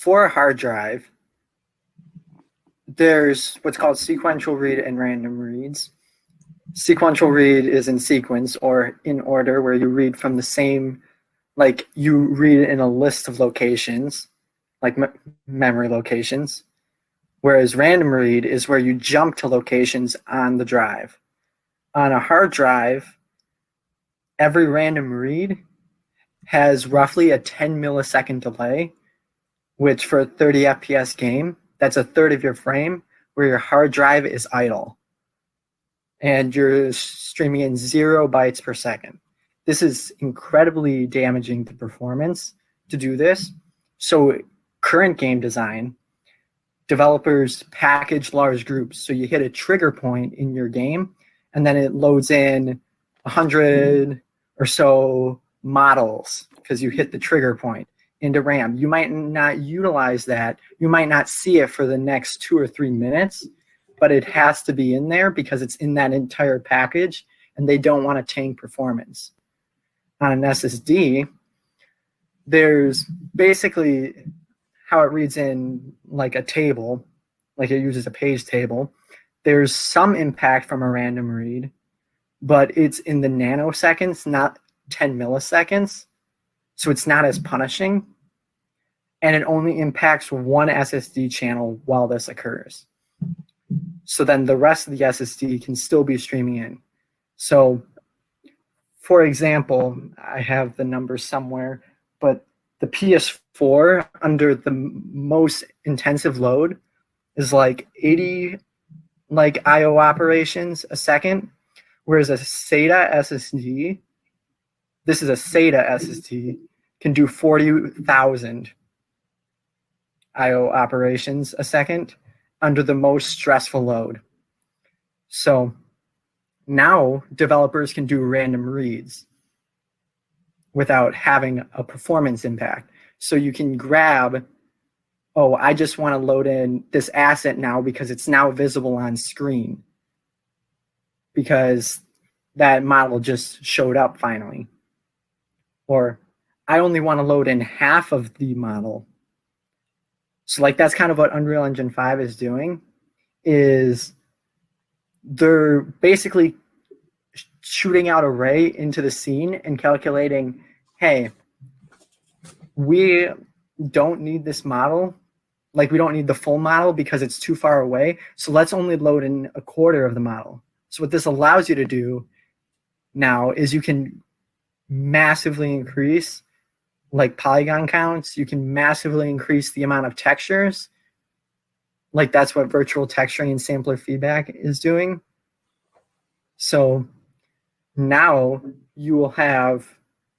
for a hard drive, there's what's called sequential read and random reads. Sequential read is in sequence or in order, where you read from the same, like you read in a list of locations, like memory locations. Whereas random read is where you jump to locations on the drive. On a hard drive, every random read has roughly a 10 millisecond delay, which for a 30 FPS game, that's a third of your frame where your hard drive is idle. And you're streaming in 0 bytes per second. This is incredibly damaging to performance to do this. So current game design, developers package large groups. So you hit a trigger point in your game, and then it loads in 100 or so models because you hit the trigger point into RAM. You might not utilize that. You might not see it for the next 2 or 3 minutes, but it has to be in there because it's in that entire package, and they don't want to tank performance. On an SSD, there's basically how it reads in like a table, like it uses a page table. There's some impact from a random read, but it's in the nanoseconds, not 10 milliseconds. So it's not as punishing. And it only impacts one SSD channel while this occurs. So then the rest of the SSD can still be streaming in. So for example, I have the numbers somewhere, but the PS4 under the most intensive load is like 80 like IO operations a second, whereas a SATA SSD, this is a SATA SSD, can do 40,000 IO operations a second under the most stressful load. So now developers can do random reads without having a performance impact. So you can grab, oh, I just want to load in this asset now because it's now visible on screen because that model just showed up finally. Or I only want to load in half of the model. So like that's kind of what Unreal Engine 5 is doing, is they're basically shooting out a ray into the scene and calculating, hey, we don't need this model. Like we don't need the full model because it's too far away. So let's only load in a quarter of the model. So what this allows you to do now is you can massively increase like polygon counts. You can massively increase the amount of textures. Like that's what virtual texturing and sampler feedback is doing. So now you will have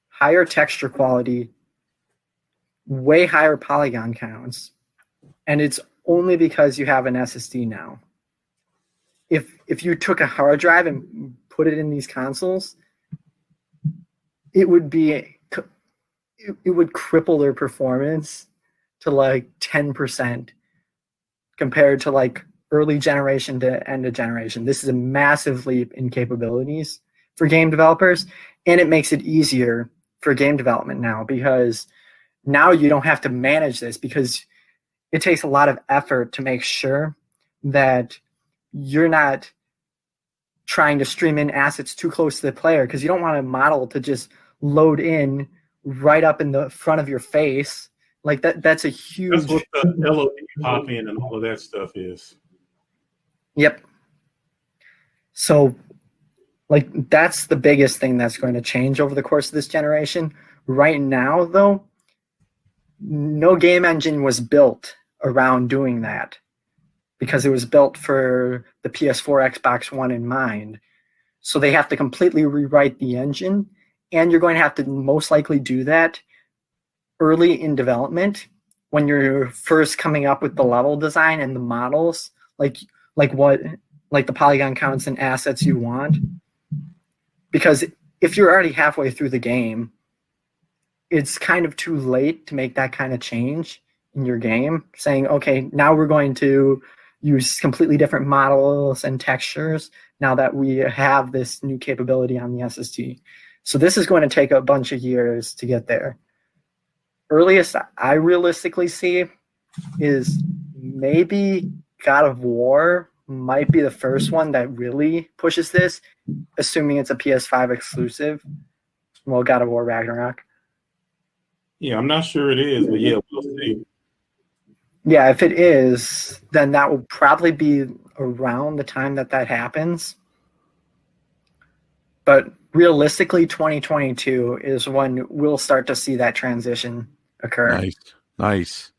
higher texture quality, way higher polygon counts, and it's only because you have an SSD now. If you took a hard drive and put it in these consoles, it would cripple their performance to like 10% compared to like early generation to end of generation. This is a massive leap in capabilities for game developers, and it makes it easier for game development now because now you don't have to manage this because it takes a lot of effort to make sure that you're not trying to stream in assets too close to the player because you don't want a model to just load in right up in the front of your face. Like that's a huge... That's what the LOD pop in and all of that stuff is. Yep. So like that's the biggest thing that's going to change over the course of this generation. Right now, though, no game engine was built around doing that because it was built for the PS4, Xbox One in mind. So they have to completely rewrite the engine, and you're going to have to most likely do that early in development when you're first coming up with the level design and the models, like the polygon counts and assets you want. Because if you're already halfway through the game, it's kind of too late to make that kind of change in your game, saying, okay, now we're going to use completely different models and textures now that we have this new capability on the SSD. So this is going to take a bunch of years to get there. Earliest I realistically see is maybe God of War might be the first one that really pushes this, assuming it's a PS5 exclusive. Well, God of War Ragnarok. Yeah, I'm not sure it is, but yeah, we'll see. Yeah, if it is, then that will probably be around the time that happens. But realistically, 2022 is when we'll start to see that transition occur. Nice.